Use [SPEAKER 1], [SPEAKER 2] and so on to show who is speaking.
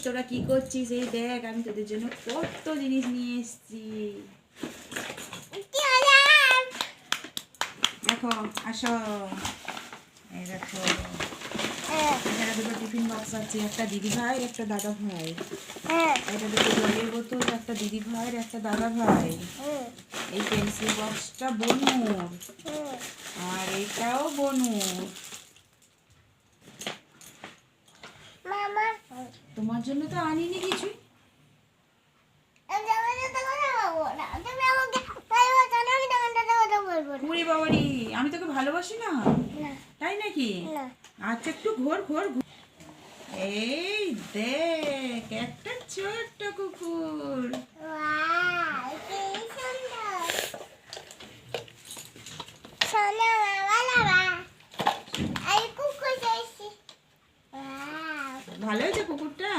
[SPEAKER 1] তোরা কি করছিস? এই দেখ আমি তোদের জন্য কত জিনিস নিয়ে এসেছি। দেখো, আসো, এই দেখো এখানে দুটো টিফিন বক্স আছে, একটা দিদি ভাই একটা দাদা ভাই। এটা দুটো জলের বোতল, একটা দিদি ভাইয়ের একটা দাদা ভাই। এই পেন্সিল বক্সটা বনুর, আর এটাও বনুর। তোমার জন্য তো আনিনি কিছুই। ওরে বাবারি, আমি তোকে ভালোবাসি না, তাই নাকি? আচ্ছা একটু ঘোর ঘোর। এই দেখ একটা ছোট্ট কুকুর। ভালো হয়েছে কুকুরটা।